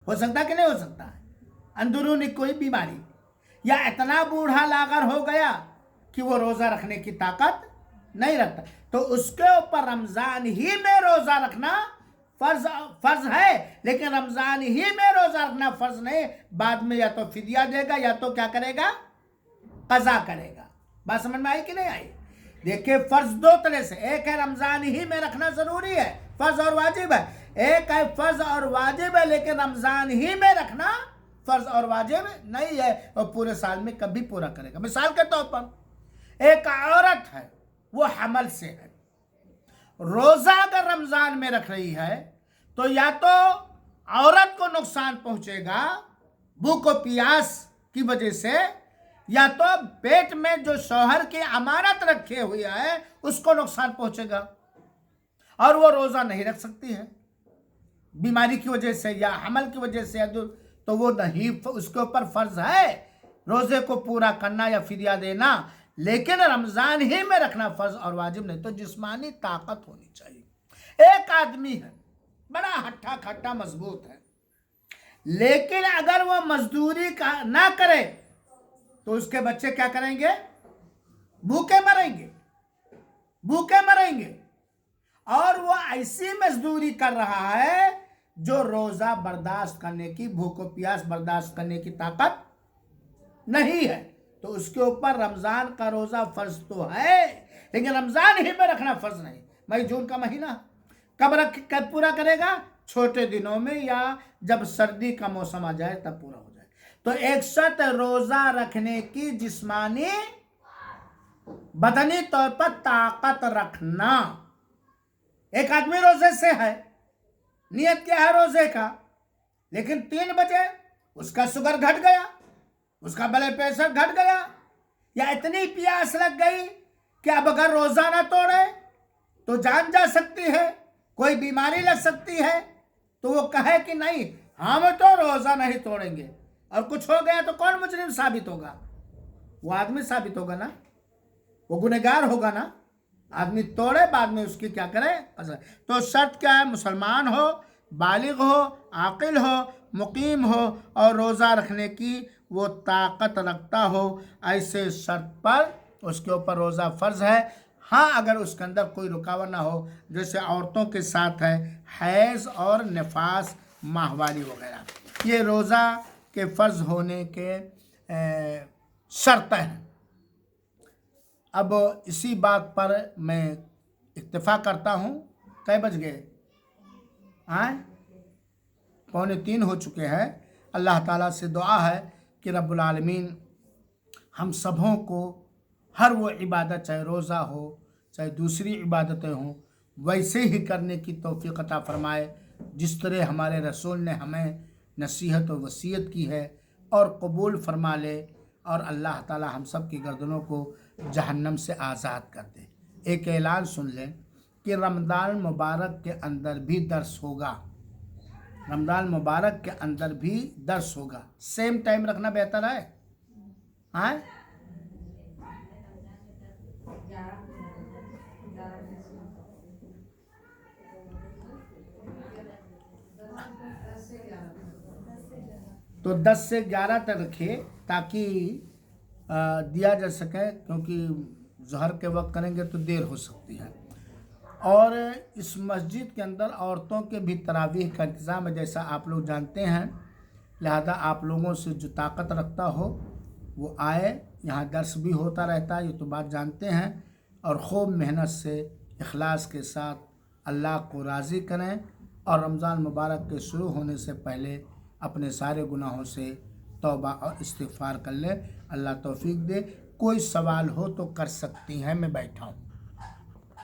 हो सकता कि नहीं हो सकता है? अंदरूनी कोई बीमारी, या इतना बूढ़ा लागर हो गया कि वो रोज़ा रखने की ताकत नहीं रखता, तो उसके ऊपर रमज़ान ही में रोज़ा रखना फर्ज है, लेकिन रमज़ान ही में रोज़ा रखना फर्ज नहीं, बाद में या तो फिदिया देगा या तो क्या करेगा, क़ज़ा करेगा। बात समझ में आई कि नहीं आई? देखिए, फर्ज दो तरह से, एक है रमज़ान ही में रखना ज़रूरी है, फर्ज और वाजिब है, एक है फर्ज और वाजिब है लेकिन रमज़ान ही में रखना फर्ज और वाजिब नहीं है, और पूरे साल में कभी पूरा करेगा। मिसाल के तौर पर एक औरत है, वो हमल से है, रोज़ा अगर रमज़ान में रख रही है तो या तो औरत को नुकसान पहुंचेगा भूख और प्यास की वजह से, या तो पेट में जो शौहर की अमानत रखे हुई है उसको नुकसान पहुंचेगा और वो रोज़ा नहीं रख सकती है बीमारी की वजह से या हमल की वजह से, तो वो नहीं, उसके ऊपर फर्ज है रोज़े को पूरा करना या फिदिया देना, लेकिन रमज़ान ही में रखना फर्ज और वाजिब नहीं। तो जिस्मानी ताकत होनी चाहिए। एक आदमी है बड़ा हट्टा खट्टा मजबूत है, लेकिन अगर वो मजदूरी का ना करे तो उसके बच्चे क्या करेंगे, भूखे मरेंगे, भूखे मरेंगे। और वो ऐसी मजदूरी कर रहा है जो रोज़ा बर्दाश्त करने की, भूख और प्यास बर्दाश्त करने की ताकत नहीं है, तो उसके ऊपर रमज़ान का रोज़ा फर्ज तो है लेकिन रमज़ान ही में रखना फर्ज नहीं। मई जून का महीना कब पूरा करेगा, छोटे दिनों में या जब सर्दी का मौसम आ जाए तब पूरा हो जाए। तो एक शर्त रोज़ा रखने की जिस्मानी बदनी तौर पर ताकत रखना। एक आदमी रोज़े से है, नियत क्या है रोज़े का, लेकिन 3 बजे उसका शुगर घट गया, उसका ब्लड प्रेशर घट गया, या इतनी प्यास लग गई कि अब अगर रोज़ा ना तोड़े तो जान जा सकती है, कोई बीमारी लग सकती है, तो वो कहे कि नहीं हम तो रोज़ा नहीं तोड़ेंगे, और कुछ हो गया तो कौन मुजरिम साबित होगा, वो आदमी साबित होगा ना, वो गुनहगार होगा ना। आदमी तोड़े बाद में उसकी क्या करे। तो शर्त क्या है, मुसलमान हो, बालिग हो, आकिल हो, मुकीम हो और रोज़ा रखने की वो ताकत रखता हो, ऐसे शर्त पर उसके ऊपर रोज़ा फ़र्ज है। हाँ, अगर उसके अंदर कोई रुकावट ना हो, जैसे औरतों के साथ है हैज़ और नफास, माहवारी वगैरह, ये रोज़ा के फ़र्ज होने के शर्तें हैं। अब इसी बात पर मैं इत्तेफाक करता हूँ। कै बज गए, 2:45 हो चुके हैं। अल्लाह ताला से दुआ है कि रब्बुल आलमीन हम सबों को हर वो इबादत, चाहे रोज़ा हो चाहे दूसरी इबादतें हों, वैसे ही करने की तौफीक अता फरमाए जिस तरह हमारे रसूल ने हमें नसीहत और वसीयत की है, और कबूल फरमा ले, और अल्लाह ताला हम सब की गर्दनों को जहन्नम से आज़ाद कर दे। एक ऐलान सुन लें कि रमज़ान मुबारक के अंदर भी दर्स होगा, रमज़ान मुबारक के अंदर भी दर्स होगा। सेम टाइम रखना बेहतर है। हाँ, तो 10 से 11 तक रखिए ताकि दिया जा सके, क्योंकि ज़हर के वक्त करेंगे तो देर हो सकती है। और इस मस्जिद के अंदर औरतों के भी तरावीह का इंतज़ाम है, जैसा आप लोग जानते हैं, लिहाजा आप लोगों से जो ताकत रखता हो वो आए, यहाँ दर्स भी होता रहता है, ये तो बात जानते हैं, और खूब मेहनत से इखलास के साथ अल्लाह को राज़ी करें, और रमज़ान मुबारक के शुरू होने से पहले अपने सारे गुनाहों से तौबा और इस्तिग़फ़ार कर ले। अल्लाह तौफ़ीक दे। कोई सवाल हो तो कर सकती हैं, मैं बैठा हूँ।